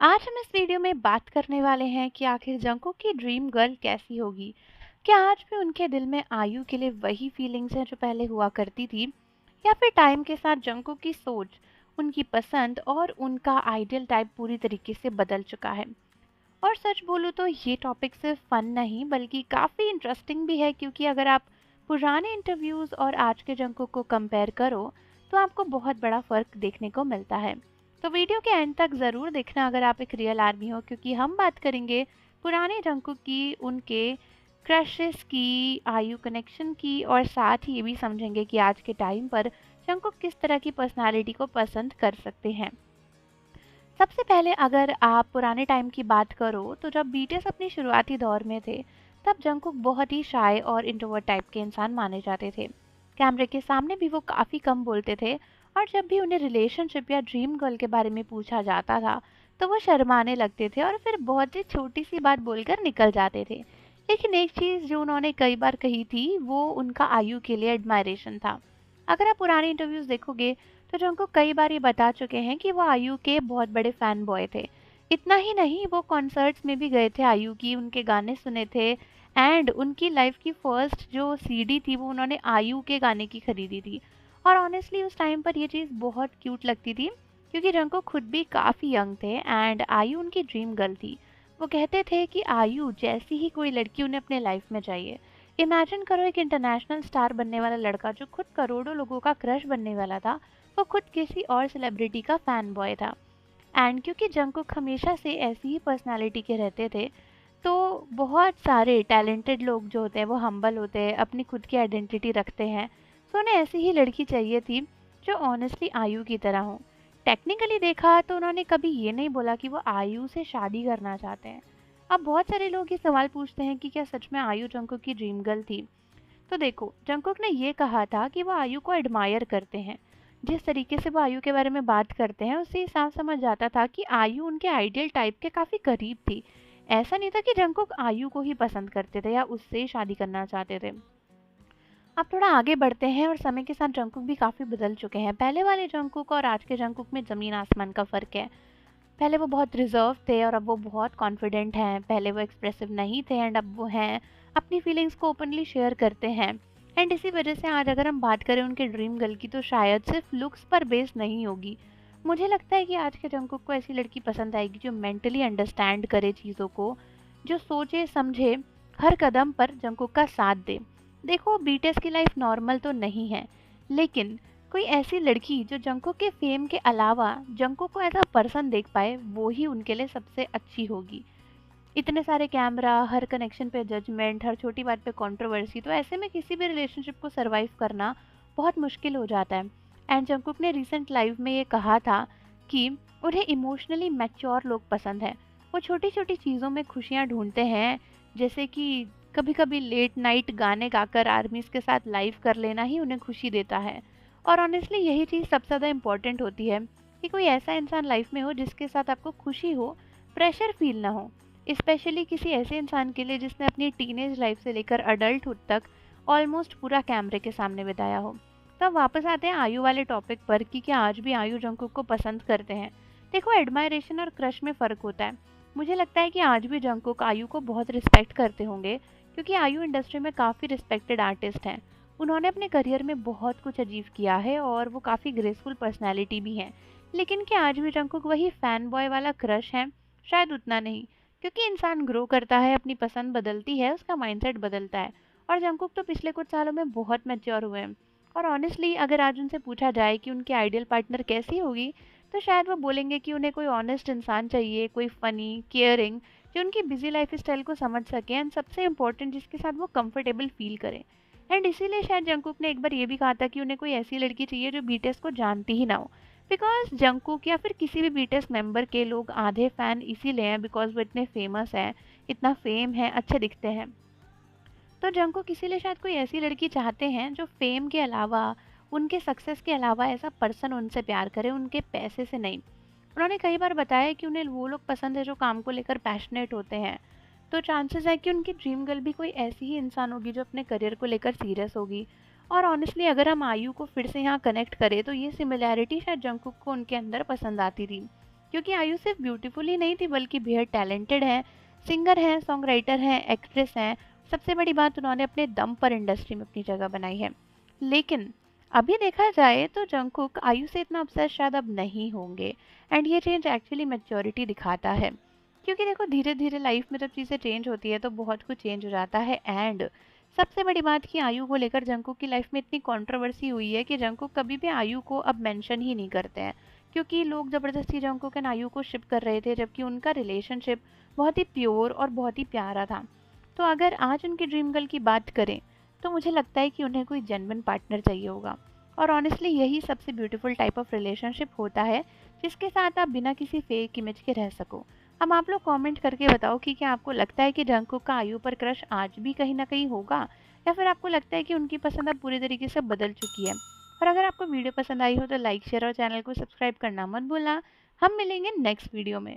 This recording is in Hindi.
आज हम इस वीडियो में बात करने वाले हैं कि आखिर जंकुक की ड्रीम गर्ल कैसी होगी। क्या आज भी उनके दिल में आयु के लिए वही फीलिंग्स हैं जो पहले हुआ करती थी, या फिर टाइम के साथ जंकुक की सोच, उनकी पसंद और उनका आइडियल टाइप पूरी तरीके से बदल चुका है। और सच बोलूँ तो ये टॉपिक सिर्फ फन नहीं बल्कि काफ़ी इंटरेस्टिंग भी है, क्योंकि अगर आप पुराने इंटरव्यूज़ और आज के जंकुक को कंपेयर करो तो आपको बहुत बड़ा फ़र्क देखने को मिलता है। तो वीडियो के एंड तक ज़रूर देखना अगर आप एक रियल आर्मी हो, क्योंकि हम बात करेंगे पुराने जंकुक की, उनके क्रशेस की, आयु कनेक्शन की, और साथ ही ये भी समझेंगे कि आज के टाइम पर जंकुक किस तरह की पर्सनालिटी को पसंद कर सकते हैं। सबसे पहले अगर आप पुराने टाइम की बात करो तो जब बीटीएस अपनी शुरुआती दौर में थे, तब जंकुक बहुत ही शाय और इंट्रोवर्ट टाइप के इंसान माने जाते थे। कैमरे के सामने भी वो काफ़ी कम बोलते थे, और जब भी उन्हें रिलेशनशिप या ड्रीम गर्ल के बारे में पूछा जाता था तो वो शर्माने लगते थे और फिर बहुत ही छोटी सी बात बोलकर निकल जाते थे। लेकिन एक चीज़ जो उन्होंने कई बार कही थी वो उनका आयु के लिए एडमायरेशन था। अगर आप पुराने इंटरव्यूज़ देखोगे तो जंकुक कई बार ये बता चुके हैं कि वो आयु के बहुत बड़े फैन बॉय थे। इतना ही नहीं, वो कॉन्सर्ट्स में भी गए थे आयु की, उनके गाने सुने थे, एंड उनकी लाइफ की फर्स्ट जो सीडी थी वो उन्होंने आयु के गाने की खरीदी थी। और ऑनेस्टली उस टाइम पर ये चीज़ बहुत क्यूट लगती थी, क्योंकि जंकुक खुद भी काफ़ी यंग थे एंड आयु उनकी ड्रीम गर्ल थी। वो कहते थे कि आयु जैसी ही कोई लड़की उन्हें अपने लाइफ में चाहिए। इमेजिन करो, एक इंटरनेशनल स्टार बनने वाला लड़का जो खुद करोड़ों लोगों का क्रश बनने वाला था, वो खुद किसी और सेलिब्रिटी का फैन बॉय था। एंड क्योंकि जंकुक हमेशा से ऐसी ही पर्सनालिटी के रहते थे, तो बहुत सारे टैलेंटेड लोग जो होते हैं वो हम्बल होते हैं, अपनी खुद की आइडेंटिटी रखते हैं। सो उन्हें ऐसी ही लड़की चाहिए थी जो ऑनेस्टली आयु की तरह हो। टेक्निकली देखा तो उन्होंने कभी ये नहीं बोला कि वो आयु से शादी करना चाहते हैं। अब बहुत सारे लोग ये सवाल पूछते हैं कि क्या सच में आयु जंकुक की ड्रीम गर्ल थी। तो देखो, जंकुक ने ये कहा था कि वो आयु को एडमायर करते हैं। जिस तरीके से वो आयु के बारे में बात करते हैं उससे ही साफ समझ जाता था कि आयु उनके आइडियल टाइप के काफ़ी करीब थी। ऐसा नहीं था कि जंकुक आयु को ही पसंद करते थे या उससे ही शादी करना चाहते थे। अब थोड़ा आगे बढ़ते हैं, और समय के साथ जंकुक भी काफ़ी बदल चुके हैं। पहले वाले जंकुक और आज के जंकुक में ज़मीन आसमान का फ़र्क है। पहले वो बहुत रिजर्व थे और अब वो बहुत कॉन्फिडेंट हैं। पहले वो एक्सप्रेसिव नहीं थे एंड अब वो हैं, अपनी फीलिंग्स को ओपनली शेयर करते हैं। एंड इसी वजह से आज अगर हम बात करें उनके ड्रीम गर्ल की तो शायद सिर्फ लुक्स पर बेस नहीं होगी। मुझे लगता है कि आज के जंकुक को ऐसी लड़की पसंद आएगी जो मेंटली अंडरस्टैंड करे चीज़ों को, जो सोचे समझे, हर कदम पर जंकुक का साथ दे। देखो, बीटीएस की लाइफ नॉर्मल तो नहीं है, लेकिन कोई ऐसी लड़की जो जंकुक के फेम के अलावा जंकुक को एज अ पर्सन देख पाए, वो ही उनके लिए सबसे अच्छी होगी। इतने सारे कैमरा, हर कनेक्शन पे जजमेंट, हर छोटी बात पे कंट्रोवर्सी, तो ऐसे में किसी भी रिलेशनशिप को सरवाइव करना बहुत मुश्किल हो जाता है। एंड जंकुक ने रिसेंट लाइव में ये कहा था कि उन्हें इमोशनली मैच्योर लोग पसंद हैं। वो छोटी छोटी चीज़ों में खुशियाँ ढूंढते हैं, जैसे कि कभी कभी लेट नाइट गाने गाकर आर्मीज के साथ लाइव कर लेना ही उन्हें खुशी देता है। और ऑनेस्टली यही चीज़ सबसे ज़्यादा इम्पोर्टेंट होती है, कि कोई ऐसा इंसान लाइफ में हो जिसके साथ आपको खुशी हो, प्रेशर फील ना हो। स्पेशली किसी ऐसे इंसान के लिए जिसने अपनी टीनेज लाइफ से लेकर अडल्टहुड तक ऑलमोस्ट पूरा कैमरे के सामने बिताया हो। तो अब वापस आते हैं आयु वाले टॉपिक पर कि क्या आज भी आयु जंकुक को पसंद करते हैं। देखो, एडमायरेशन और क्रश में फ़र्क होता है। मुझे लगता है कि आज भी जंकुक आयु को बहुत रिस्पेक्ट करते होंगे, क्योंकि आयु इंडस्ट्री में काफ़ी रिस्पेक्टेड आर्टिस्ट हैं। उन्होंने अपने करियर में बहुत कुछ अचीव किया है और वो काफ़ी ग्रेसफुल पर्सनैलिटी भी हैं। लेकिन क्या आज भी जंकुक वही फ़ैन बॉय वाला क्रश है? शायद उतना नहीं, क्योंकि इंसान ग्रो करता है, अपनी पसंद बदलती है, उसका माइंडसेट बदलता है। और जंकुक तो पिछले कुछ सालों में बहुत मैच्योर हुए हैं। और ऑनेस्टली अगर आज उनसे पूछा जाए कि उनकी आइडियल पार्टनर कैसी होगी, तो शायद वो बोलेंगे कि उन्हें कोई ऑनेस्ट इंसान चाहिए, कोई फ़नी, केयरिंग, जो उनकी बिजी लाइफ स्टाइल को समझ सके, एंड सबसे इम्पोर्टेंट जिसके साथ वो कंफर्टेबल फील करें। एंड इसीलिए शायद जंकुक ने एक बार ये भी कहा था कि उन्हें कोई ऐसी लड़की चाहिए जो बीटीएस को जानती ही ना हो। बिकॉज जंकुक या फिर किसी भी बीटीएस मेंबर के लोग आधे फैन इसीलिए हैं बिकॉज वो इतने फेमस हैं, इतना फेम है, अच्छे दिखते हैं। तो जंकुक इसीलिए शायद कोई ऐसी लड़की चाहते हैं जो फेम के अलावा, उनके सक्सेस के अलावा ऐसा पर्सन उनसे प्यार करे, उनके पैसे से नहीं। उन्होंने कई बार बताया कि उन्हें वो लोग पसंद है जो काम को लेकर पैशनेट होते हैं। तो चांसेस है कि उनकी ड्रीम गर्ल भी कोई ऐसी ही इंसान होगी जो अपने करियर को लेकर सीरियस होगी। और ऑनेस्टली अगर हम आयु को फिर से यहाँ कनेक्ट करें तो ये सिमिलैरिटी शायद जंकुक को उनके अंदर पसंद आती थी। क्योंकि आयु सिर्फ ब्यूटीफुल ही नहीं थी बल्कि बेहद टैलेंटेड है, सिंगर हैं, सॉन्ग राइटर हैं, एक्ट्रेस हैं। सबसे बड़ी बात, उन्होंने अपने दम पर इंडस्ट्री में अपनी जगह बनाई है। लेकिन अभी देखा जाए तो जंगकुक आयु से इतना ऑब्सेस्ड शायद अब नहीं होंगे। एंड ये चेंज एक्चुअली मैच्योरिटी दिखाता है। क्योंकि देखो, धीरे धीरे लाइफ में जब चीज़ें चेंज होती है तो बहुत कुछ चेंज हो जाता है। एंड सबसे बड़ी बात कि आयु को लेकर जंगकुक की लाइफ में इतनी कंट्रोवर्सी हुई है कि जंगकुक कभी भी आयु को अब मेंशन ही नहीं करते हैं। क्योंकि लोग ज़बरदस्ती जंगकुक एंड आयु को शिप कर रहे थे, जबकि उनका रिलेशनशिप बहुत ही प्योर और बहुत ही प्यारा था। तो अगर आज उनकी ड्रीम गर्ल की बात करें तो मुझे लगता है कि उन्हें कोई जेन्युइन पार्टनर चाहिए होगा। और ऑनेस्टली यही सबसे ब्यूटीफुल टाइप ऑफ रिलेशनशिप होता है, जिसके साथ आप बिना किसी फेक इमेज के रह सको। अब आप लोग कमेंट करके बताओ कि क्या आपको लगता है कि जंगकुक का आयु पर क्रश आज भी कहीं ना कहीं होगा, या फिर आपको लगता है कि उनकी पसंद अब पूरी तरीके से बदल चुकी है। और अगर आपको वीडियो पसंद आई हो तो लाइक शेयर और चैनल को सब्सक्राइब करना मत भूलना। हम मिलेंगे नेक्स्ट वीडियो में।